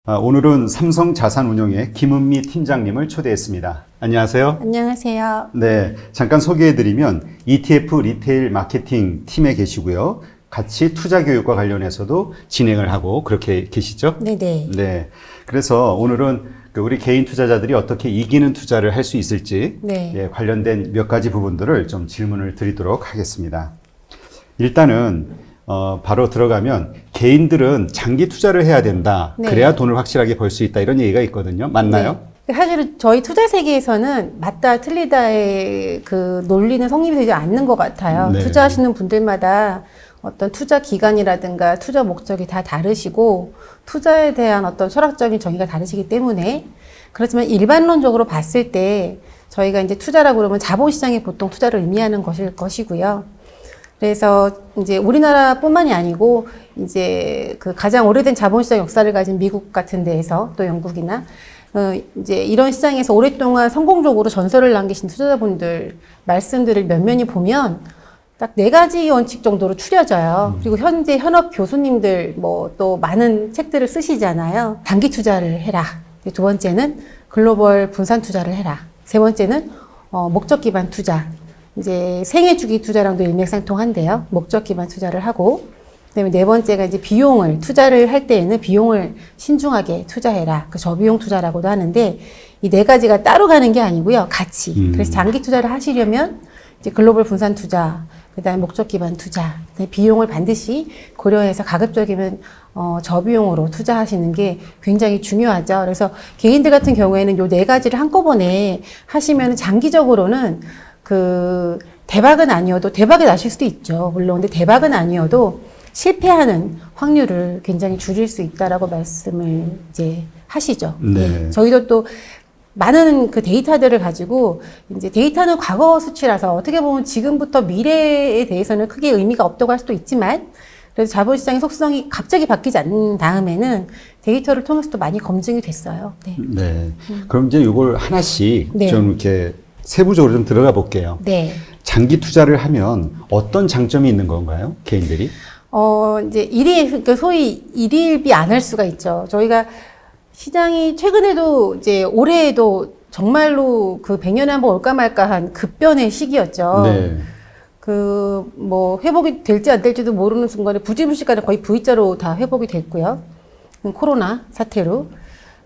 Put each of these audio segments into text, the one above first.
오늘은 삼성자산운용의 김은미 팀장님을 초대했습니다. 안녕하세요. 안녕하세요. 네, 잠깐 소개해드리면 ETF 리테일 마케팅 팀에 계시고요. 같이 투자 교육과 관련해서도 진행을 하고 그렇게 계시죠? 네네. 네, 그래서 오늘은 우리 개인 투자자들이 어떻게 이기는 투자를 할 수 있을지 네. 예, 관련된 몇 가지 부분들을 좀 질문을 드리도록 하겠습니다. 일단은 바로 들어가면 개인들은 장기 투자를 해야 된다. 네. 그래야 돈을 확실하게 벌 수 있다. 이런 얘기가 있거든요. 맞나요? 네. 사실은 저희 투자 세계에서는 맞다 틀리다의 그 논리는 성립이 되지 않는 것 같아요. 네. 투자하시는 분들마다 어떤 투자 기간이라든가 투자 목적이 다 다르시고 투자에 대한 어떤 철학적인 정의가 다르시기 때문에 그렇지만 일반론적으로 봤을 때 저희가 이제 투자라고 그러면 자본시장에 보통 투자를 의미하는 것이고요. 그래서 이제 우리나라뿐만이 아니고 이제 그 가장 오래된 자본시장 역사를 가진 미국 같은 데에서 또 영국이나 이제 이런 시장에서 오랫동안 성공적으로 전설을 남기신 투자자분들 말씀들을 면면히 보면 딱 4가지 원칙 정도로 추려져요. 그리고 현재 현업 교수님들 뭐 또 많은 책들을 쓰시잖아요. 단기 투자를 해라. 두 번째는 글로벌 분산 투자를 해라. 세 번째는 목적 기반 투자. 이제 생애 주기 투자랑도 일맥상통한데요. 목적 기반 투자를 하고, 그다음에 네 번째가 이제 투자를 할 때에는 비용을 신중하게 투자해라. 그 저비용 투자라고도 하는데, 이 4가지가 따로 가는 게 아니고요. 같이. 그래서 장기 투자를 하시려면 이제 글로벌 분산 투자, 그다음에 목적 기반 투자, 그다음에 비용을 반드시 고려해서 가급적이면 저비용으로 투자하시는 게 굉장히 중요하죠. 그래서 개인들 같은 경우에는 요 4가지를 한꺼번에 하시면 장기적으로는 그 대박은 아니어도 대박이 나실 수도 있죠. 물론 근데 대박은 아니어도 실패하는 확률을 굉장히 줄일 수 있다라고 말씀을 이제 하시죠. 네. 저희도 또 많은 그 데이터들을 가지고 이제 데이터는 과거 수치라서 어떻게 보면 지금부터 미래에 대해서는 크게 의미가 없다고 할 수도 있지만 그래서 자본시장의 속성이 갑자기 바뀌지 않는 다음에는 데이터를 통해서도 많이 검증이 됐어요. 네. 네. 그럼 이제 이걸 하나씩 네. 좀 이렇게 세부적으로 좀 들어가 볼게요. 네. 장기 투자를 하면 어떤 장점이 있는 건가요? 개인들이? 이제 그러니까 소위 일일비 안 할 수가 있죠. 저희가 시장이 최근에도 이제 올해에도 정말로 그 100년에 한 번 올까 말까 한 급변의 시기였죠. 네. 그 뭐 회복이 될지 안 될지도 모르는 순간에 부지불식간에 거의 V자로 다 회복이 됐고요. 코로나 사태로.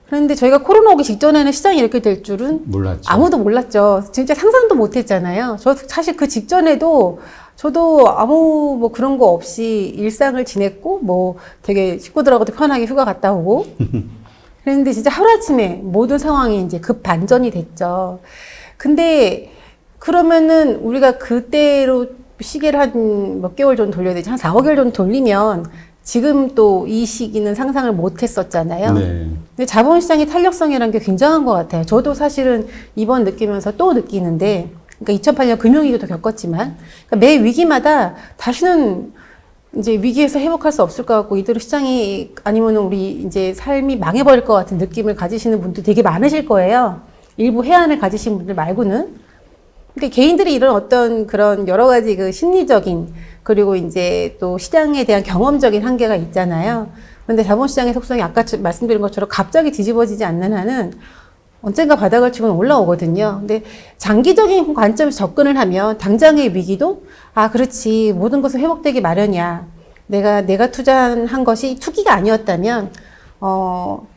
그런데 저희가 코로나 오기 직전에는 시장이 이렇게 될 줄은 몰랐죠. 아무도 몰랐죠. 진짜 상상도 못 했잖아요. 저 사실 그 직전에도 저도 아무 뭐 그런 거 없이 일상을 지냈고 뭐 되게 식구들하고도 편하게 휴가 갔다 오고 그랬는데 진짜 하루아침에 모든 상황이 이제 급 반전이 됐죠. 근데 그러면은 우리가 그때로 시계를 한 몇 개월 정도 돌려야 되지? 한 4, 5개월 정도 돌리면 지금 또 이 시기는 상상을 못 했었잖아요. 네. 근데 자본시장의 탄력성이라는 게 굉장한 것 같아요. 저도 사실은 이번 느끼면서 또 느끼는데, 그러니까 2008년 금융위기도 겪었지만, 그러니까 매 위기마다 다시는 이제 위기에서 회복할 수 없을 것 같고, 이대로 시장이 아니면 우리 이제 삶이 망해버릴 것 같은 느낌을 가지시는 분들 되게 많으실 거예요. 일부 해안을 가지신 분들 말고는. 그러니까 개인들이 이런 어떤 그런 여러 가지 그 심리적인 그리고 이제 또 시장에 대한 경험적인 한계가 있잖아요. 그런데 자본시장의 속성이 아까 말씀드린 것처럼 갑자기 뒤집어지지 않는 한은 언젠가 바닥을 치고는 올라오거든요. 근데 장기적인 관점에서 접근을 하면 당장의 위기도 그렇지 모든 것은 회복되기 마련이야. 내가 투자한 것이 투기가 아니었다면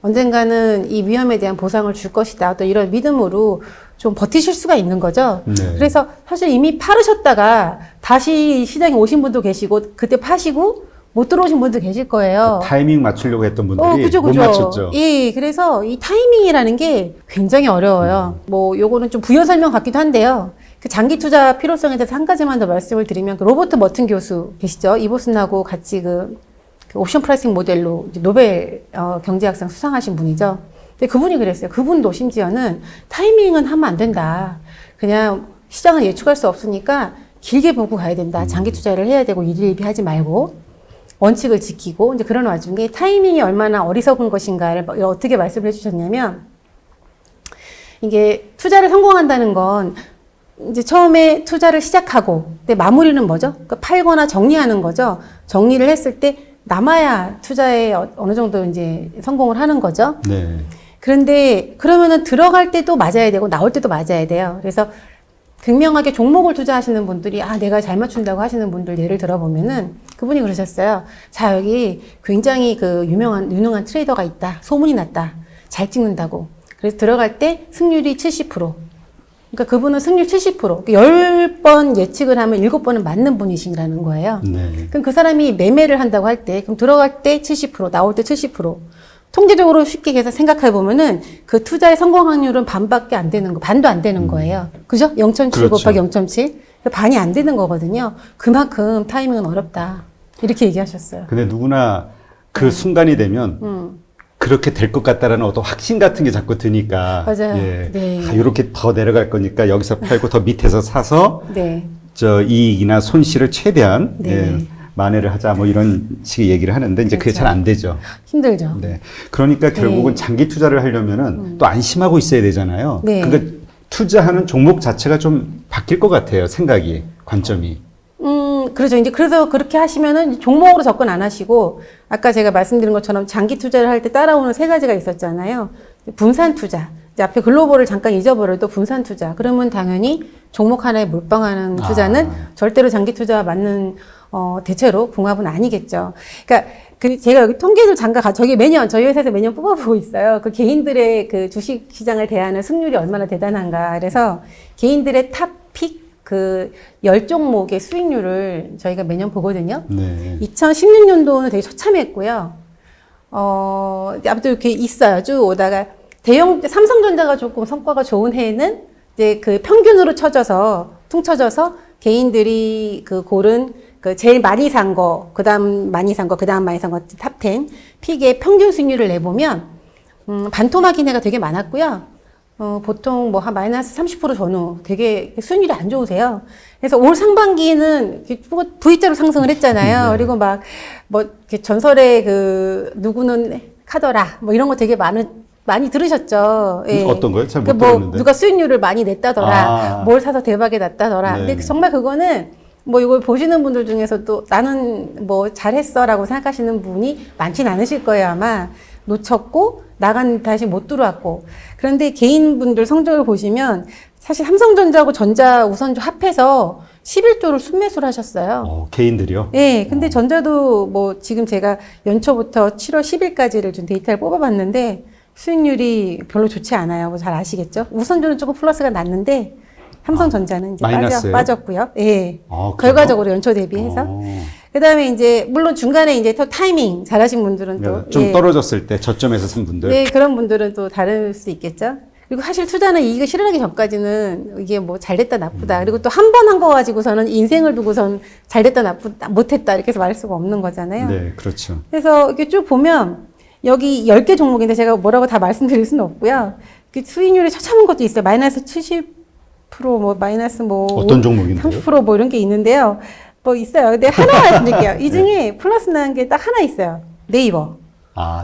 언젠가는 이 위험에 대한 보상을 줄 것이다. 또 이런 믿음으로 좀 버티실 수가 있는 거죠. 네. 그래서 사실 이미 팔으셨다가 다시 시장에 오신 분도 계시고 그때 파시고 못 들어오신 분도 계실 거예요. 타이밍 맞추려고 했던 분들이 그죠. 못 맞췄죠. 예, 그래서 이 타이밍이라는 게 굉장히 어려워요. 뭐 요거는 좀 부연 설명 같기도 한데요. 그 장기 투자 필요성에 대해서 한 가지만 더 말씀을 드리면 그 로버트 머튼 교수 계시죠? 이보슨하고 같이 그 옵션 프라이싱 모델로 이제 노벨 경제학상 수상하신 분이죠. 근데 그분이 그랬어요. 그분도 심지어는 타이밍은 하면 안 된다. 그냥 시장은 예측할 수 없으니까 길게 보고 가야 된다. 장기 투자를 해야 되고 일일비 하지 말고 원칙을 지키고 이제 그런 와중에 타이밍이 얼마나 어리석은 것인가를 어떻게 말씀을 해주셨냐면 이게 투자를 성공한다는 건 이제 처음에 투자를 시작하고 근데 마무리는 뭐죠? 그러니까 팔거나 정리하는 거죠. 정리를 했을 때 남아야 투자에 어느 정도 이제 성공을 하는 거죠. 네. 그런데 그러면은 들어갈 때도 맞아야 되고 나올 때도 맞아야 돼요. 그래서 극명하게 종목을 투자하시는 분들이 내가 잘 맞춘다고 하시는 분들 예를 들어보면은 그분이 그러셨어요. 자, 여기 굉장히 그 유능한 트레이더가 있다. 소문이 났다. 잘 찍는다고. 그래서 들어갈 때 승률이 70%. 그러니까 그분은 승률 70%. 10번 예측을 하면 7번은 맞는 분이시라는 거예요. 네. 그럼 그 사람이 매매를 한다고 할 때, 그럼 들어갈 때 70%, 나올 때 70%. 통계적으로 쉽게 해서 생각해 보면은 그 투자의 성공 확률은 반밖에 안 되는 거, 반도 안 되는 거예요. 그죠? 0.7 그렇죠. 곱하기 0.7. 반이 안 되는 거거든요. 그만큼 타이밍은 어렵다. 이렇게 얘기하셨어요. 근데 누구나 그 순간이 되면 그렇게 될 것 같다라는 어떤 확신 같은 게 자꾸 드니까. 맞아요. 예. 네. 이렇게 더 내려갈 거니까 여기서 팔고 더 밑에서 사서 네. 저 이익이나 손실을 최대한 네. 예, 만회를 하자 뭐 이런 식의 얘기를 하는데 이제 그게 그렇죠. 잘 안 되죠. 힘들죠. 네. 그러니까 결국은 네. 장기 투자를 하려면은 또 안심하고 있어야 되잖아요. 네. 그러니까 투자하는 종목 자체가 좀 바뀔 것 같아요. 생각이, 관점이. 그렇죠. 이제 그래서 그렇게 하시면은 종목으로 접근 안 하시고, 아까 제가 말씀드린 것처럼 장기 투자를 할 때 따라오는 세 가지가 있었잖아요. 분산 투자. 이제 앞에 글로벌을 잠깐 잊어버려도 분산 투자. 그러면 당연히 종목 하나에 몰빵하는 투자는 절대로 장기 투자와 맞는, 대체로 궁합은 아니겠죠. 그러니까, 제가 여기 통계를 잠깐 저희 회사에서 매년 뽑아보고 있어요. 그 개인들의 그 주식 시장을 대하는 승률이 얼마나 대단한가. 그래서 개인들의 탑픽, 10종목의 수익률을 저희가 매년 보거든요. 네. 2016년도는 되게 처참했고요. 아무튼 이렇게 있어요. 쭉 오다가 삼성전자가 조금 성과가 좋은 해에는 이제 그 평균으로 퉁쳐져서 개인들이 그 고른 제일 많이 산 거, 그 다음 많이 산 거, 그 다음 많이 산 거, 탑10 픽의 평균 수익률을 내보면, 반토막인 해가 되게 많았고요. 보통 한 마이너스 30% 전후 되게 수익률이 안 좋으세요. 그래서 올 상반기에는 V자로 상승을 했잖아요. 네. 그리고 이렇게 전설의 누구는 카더라, 이런 거 되게 많이 들으셨죠. 예. 어떤 거요? 잘 못 그러니까 들었는데. 누가 수익률을 많이 냈다더라, 뭘 사서 대박이 났다더라. 네. 근데 정말 그거는 이걸 보시는 분들 중에서도 나는 잘했어 라고 생각하시는 분이 많진 않으실 거예요, 아마. 놓쳤고, 다시 못 들어왔고. 그런데 개인분들 성적을 보시면, 사실 삼성전자하고 전자우선주 합해서 11조를 순매수를 하셨어요. 개인들이요? 네, 근데 전자도 지금 제가 연초부터 7월 10일까지를 준 데이터를 뽑아봤는데, 수익률이 별로 좋지 않아요. 잘 아시겠죠? 우선주는 조금 플러스가 났는데, 삼성전자는 이제 빠졌고요. 예. 결과적으로 연초 대비해서. 그 다음에 이제, 물론 중간에 이제 또 타이밍 잘하신 분들은 또. 좀 떨어졌을 때 저점에서 산 분들. 네, 그런 분들은 또 다를 수 있겠죠. 그리고 사실 투자는 이익을 실현하기 전까지는 이게 잘 됐다 나쁘다. 그리고 또 한 번 한 거 가지고서는 인생을 두고선 잘 됐다 나쁘다, 못했다 이렇게 해서 말할 수가 없는 거잖아요. 네, 그렇죠. 그래서 이렇게 쭉 보면 여기 10개 종목인데 제가 뭐라고 다 말씀드릴 수는 없고요. 수익률이 처참한 것도 있어요. 마이너스 70%, 마이너스 어떤 종목인데요? 30% 이런 게 있는데요. 있어요. 근데 하나 말씀드릴게요. 이 중에 플러스 나는 게 딱 하나 있어요. 네이버.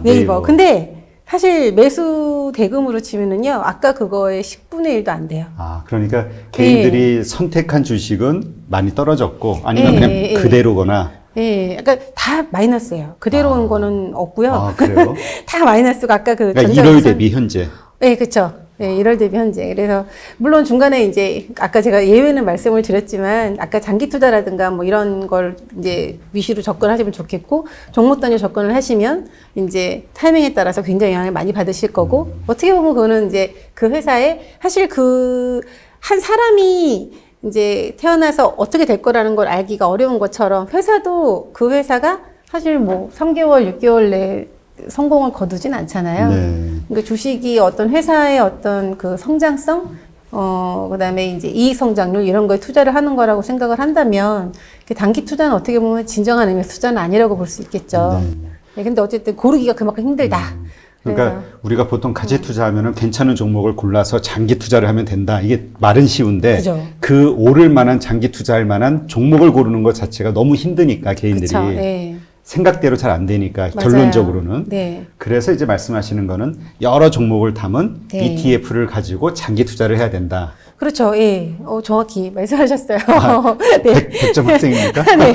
네이버. 근데 사실 매수 대금으로 치면은요, 아까 그거의 10분의 1도 안 돼요. 그러니까 개인들이 선택한 주식은 많이 떨어졌고 아니면 그냥 그대로거나. 네, 그러니까 다 마이너스예요. 그대로 온 거는 없고요. 그래요? 다 마이너스고 아까 그러니까 1월 대비 현재. 네, 그렇죠. 네, 1월 대비 현재. 그래서 물론 중간에 이제 아까 제가 예외는 말씀을 드렸지만 아까 장기 투자라든가 이런 걸 이제 위주로 접근하시면 좋겠고 종목 단위 접근을 하시면 이제 타이밍에 따라서 굉장히 영향을 많이 받으실 거고 어떻게 보면 그거는 이제 그 회사에 사실 한 사람이 이제 태어나서 어떻게 될 거라는 걸 알기가 어려운 것처럼 회사도 그 회사가 사실 3개월, 6개월 내에 성공을 거두진 않잖아요. 네. 그러니까 주식이 어떤 회사의 어떤 그 성장성, 그 다음에 이제 이익 성장률 이런 거에 투자를 하는 거라고 생각을 한다면 단기 투자는 어떻게 보면 진정한 의미의 투자는 아니라고 볼 수 있겠죠. 네. 근데 어쨌든 고르기가 그만큼 힘들다. 그러니까 우리가 보통 가치 투자하면은 괜찮은 종목을 골라서 장기 투자를 하면 된다. 이게 말은 쉬운데 그죠. 그 오를 만한 장기 투자할 만한 종목을 고르는 것 자체가 너무 힘드니까 개인들이. 그쵸, 네. 생각대로 잘 안 되니까 맞아요. 결론적으로는. 네. 그래서 이제 말씀하시는 거는 여러 종목을 담은 네. ETF를 가지고 장기 투자를 해야 된다. 그렇죠. 예. 정확히 말씀하셨어요. 네. 100점 학생입니까? 네.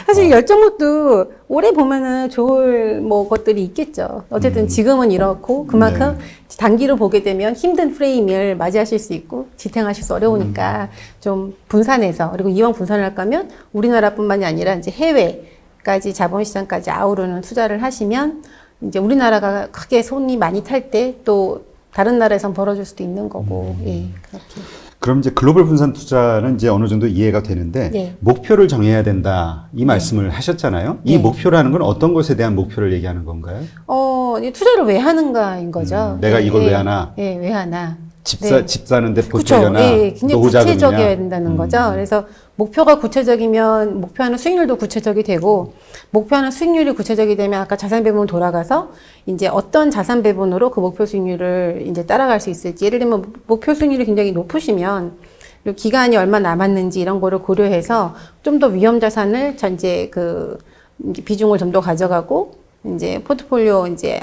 사실 열정목도 오래 보면은 좋을 뭐 것들이 있겠죠. 어쨌든 지금은 이렇고 그만큼 단기로 보게 되면 힘든 프레임을 맞이하실 수 있고 지탱하실 수 어려우니까 좀 분산해서 그리고 이왕 분산을 할 거면 우리나라뿐만이 아니라 이제 해외까지 자본시장까지 아우르는 투자를 하시면 이제 우리나라가 크게 손이 많이 탈 때 또 다른 나라에선 벌어질 수도 있는 거고 예 그렇게. 그럼 이제 글로벌 분산 투자는 이제 어느 정도 이해가 되는데 네. 목표를 정해야 된다 이 말씀을 하셨잖아요. 이 네. 목표라는 건 어떤 것에 대한 목표를 얘기하는 건가요? 이 투자를 왜 하는가인 거죠. 내가 이걸 왜 하나? 예, 왜 하나? 집 사는데 그렇죠. 보태려나? 예, 굉장히 노후 자금이냐? 구체적이어야 된다는 거죠. 그래서 목표가 구체적이면 목표하는 수익률도 구체적이 되고 목표하는 수익률이 구체적이 되면 아까 자산 배분으로 돌아가서 이제 어떤 자산 배분으로 그 목표 수익률을 이제 따라갈 수 있을지 예를 들면 목표 수익률이 굉장히 높으시면 그리고 기간이 얼마 남았는지 이런 거를 고려해서 좀 더 위험 자산을 이제 이제 비중을 좀 더 가져가고 이제 포트폴리오 이제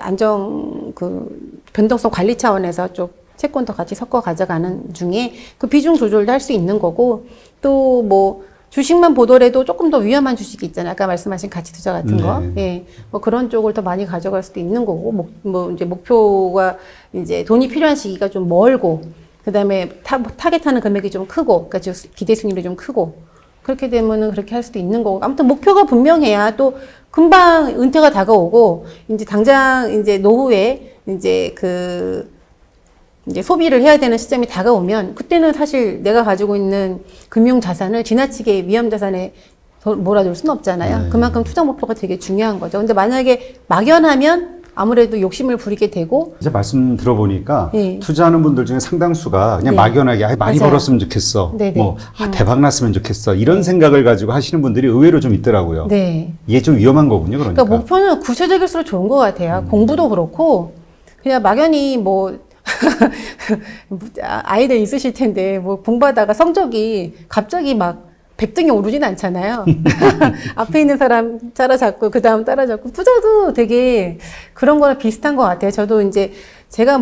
변동성 관리 차원에서 좀 채권도 같이 섞어 가져가는 중에 그 비중 조절도 할 수 있는 거고 또 뭐 주식만 보더라도 조금 더 위험한 주식이 있잖아요. 아까 말씀하신 가치 투자 같은 거. 예. 뭐 그런 쪽을 더 많이 가져갈 수도 있는 거고 이제 목표가 이제 돈이 필요한 시기가 좀 멀고 그다음에 타겟하는 금액이 좀 크고 그러니까 기대 수익률이 좀 크고 그렇게 되면은 그렇게 할 수도 있는 거고 아무튼 목표가 분명해야 또 금방 은퇴가 다가오고 이제 당장 이제 노후에 이제 소비를 해야 되는 시점이 다가오면 그때는 사실 내가 가지고 있는 금융 자산을 지나치게 위험 자산에 몰아둘 수는 없잖아요. 그만큼 투자 목표가 되게 중요한 거죠. 근데 만약에 막연하면 아무래도 욕심을 부리게 되고 이제 말씀 들어보니까 네. 투자하는 분들 중에 상당수가 그냥 네. 막연하게 많이 맞아요. 벌었으면 좋겠어. 네네. 대박 났으면 좋겠어. 이런 생각을 가지고 하시는 분들이 의외로 좀 있더라고요. 네. 이게 좀 위험한 거군요. 그러니까. 목표는 구체적일수록 좋은 것 같아요. 공부도 그렇고 그냥 막연히 아이들 있으실 텐데 공부하다가 성적이 갑자기 막 100등이 오르진 않잖아요. 앞에 있는 사람 따라잡고 그 다음 따라잡고 투자도 되게 그런 거랑 비슷한 것 같아요. 저도 이제 제가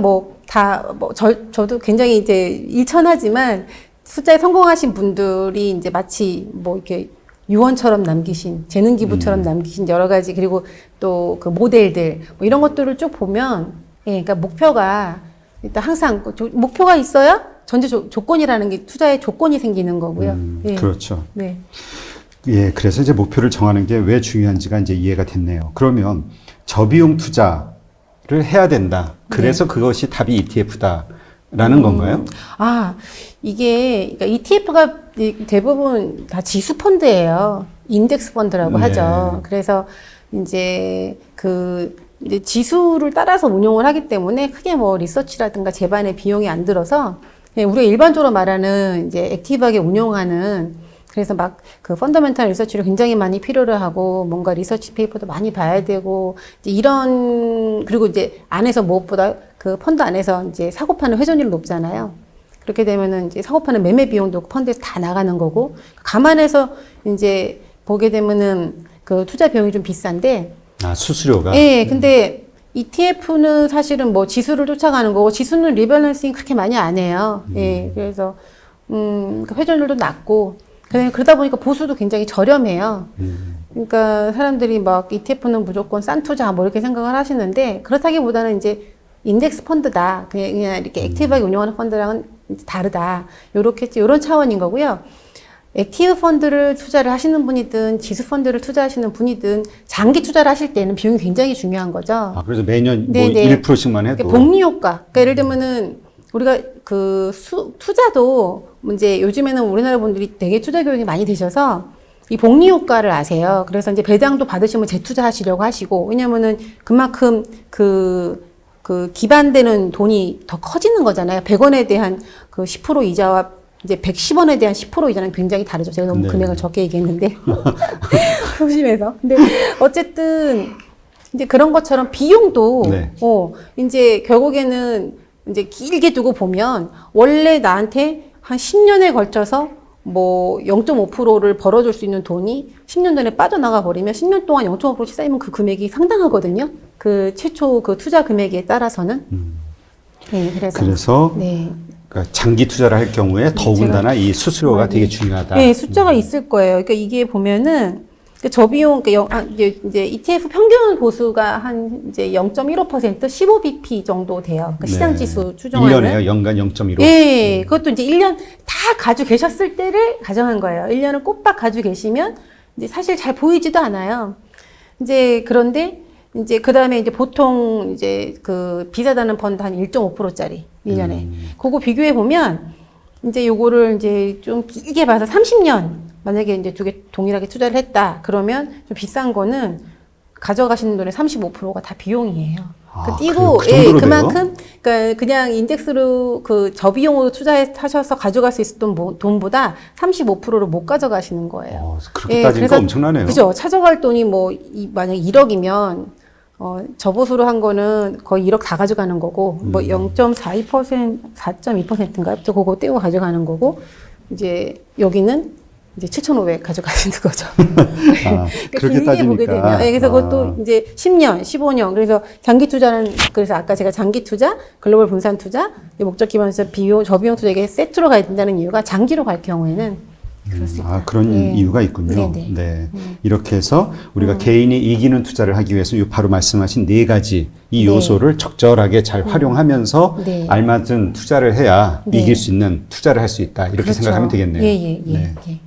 저도 굉장히 이제 일천하지만 투자에 성공하신 분들이 이제 마치 이렇게 유언처럼 남기신 재능 기부처럼 남기신 여러 가지 그리고 또 그 모델들 이런 것들을 쭉 보면 그러니까 목표가 일단 항상 목표가 있어야 전제 조건이라는 게 투자의 조건이 생기는 거고요. 예. 그렇죠. 네. 예, 그래서 이제 목표를 정하는 게 왜 중요한지가 이제 이해가 됐네요. 그러면 저비용 투자를 해야 된다. 그래서 그것이 답이 ETF다라는 건가요? 그러니까 ETF가 대부분 다 지수 펀드예요. 인덱스 펀드라고 하죠. 그래서 이제 이제 지수를 따라서 운용을 하기 때문에 크게 리서치라든가 제반의 비용이 안 들어서 우리가 일반적으로 말하는 이제 액티브하게 운용하는 그래서 그 펀더멘탈 리서치를 굉장히 많이 필요로 하고 뭔가 리서치 페이퍼도 많이 봐야 되고 이제 그리고 이제 안에서 무엇보다 그 펀드 안에서 이제 사고 파는 회전율이 높잖아요. 그렇게 되면은 이제 사고 파는 매매 비용도 펀드에서 다 나가는 거고 감안해서 이제 보게 되면은 그 투자 비용이 좀 비싼데 수수료가? 예, 근데 ETF는 사실은 지수를 쫓아가는 거고, 지수는 리밸런싱 그렇게 많이 안 해요. 예, 그래서, 회전율도 낮고, 그러다 보니까 보수도 굉장히 저렴해요. 그러니까 사람들이 ETF는 무조건 싼 투자 이렇게 생각을 하시는데, 그렇다기보다는 이제 인덱스 펀드다. 그냥 이렇게 액티브하게 운영하는 펀드랑은 다르다. 요런 차원인 거고요. 액티브 펀드를 투자를 하시는 분이든 지수 펀드를 투자하시는 분이든 장기 투자를 하실 때는 비용이 굉장히 중요한 거죠. 그래서 매년 1%씩만 해도. 복리 효과. 그러니까 예를 들면은 우리가 투자도 이제 요즘에는 우리나라 분들이 되게 투자 교육이 많이 되셔서 이 복리 효과를 아세요. 그래서 이제 배당도 받으시면 재투자하시려고 하시고 왜냐면은 그만큼 그 기반되는 돈이 더 커지는 거잖아요. 100원에 대한 10% 이자와 이제 110원에 대한 10% 이자는 굉장히 다르죠. 제가 너무 금액을 적게 얘기했는데. 소심해서. 근데 어쨌든 이제 그런 것처럼 비용도 이제 결국에는 이제 길게 두고 보면 원래 나한테 한 10년에 걸쳐서 뭐 0.5%를 벌어줄 수 있는 돈이 10년 전에 빠져나가 버리면 10년 동안 0.5%씩 쌓이면 그 금액이 상당하거든요. 그 최초 그 투자 금액에 따라서는. 네, 그래서 네. 그러니까 장기 투자를 할 경우에 더군다나 이 수수료가 되게 중요하다. 네, 숫자가 있을 거예요. 그러니까 이게 보면은 그 저비용, 이제 ETF 평균 보수가 한 이제 0.15% 15bp 정도 돼요. 그러니까 시장 지수 추정하는. 1년에요. 연간 0.15. 예, 그것도 이제 1년 다 가지고 계셨을 때를 가정한 거예요. 1년을 꼬박 가지고 계시면 이제 사실 잘 보이지도 않아요. 이제 그런데 이제 그 다음에 이제 보통 이제 그 비싸다는 펀드 한 1.5%짜리 1년에. 그거 비교해 보면 이제 요거를 이제 좀 길게 봐서 30년 만약에 이제 두 개 동일하게 투자를 했다. 그러면 좀 비싼 거는 가져가시는 돈의 35%가 다 비용이에요. 아, 띄고, 그 정도로 그만큼, 그러니까 그냥 인덱스로 그 저비용으로 투자하셔서 가져갈 수 있었던 돈보다 35%를 못 가져가시는 거예요. 그렇게 따지니까 엄청나네요. 그죠. 찾아갈 돈이 뭐, 만약 1억이면, 저보수로 한 거는 거의 1억 다 가져가는 거고, 뭐 0.42%, 4.2%인가요? 또 그거 떼고 가져가는 거고, 이제 여기는 이제 7,500 가져가시는 거죠. 그렇게 따지니까. 보게 되면. 네, 그래서 그것도 이제 10년, 15년. 그래서 장기 투자는, 그래서 아까 제가 장기 투자, 글로벌 분산 투자, 목적 기반에서 저비용 투자 이게 세트로 가야 된다는 이유가 장기로 갈 경우에는 그럴 수 있다. 그런 네. 이유가 있군요. 네네. 네. 이렇게 해서 우리가 개인이 이기는 투자를 하기 위해서 바로 말씀하신 네 가지 이 요소를 적절하게 잘 활용하면서 네. 알맞은 투자를 해야 네. 이길 수 있는 투자를 할 수 있다. 이렇게 그렇죠. 생각하면 되겠네요. 예. 네. 예.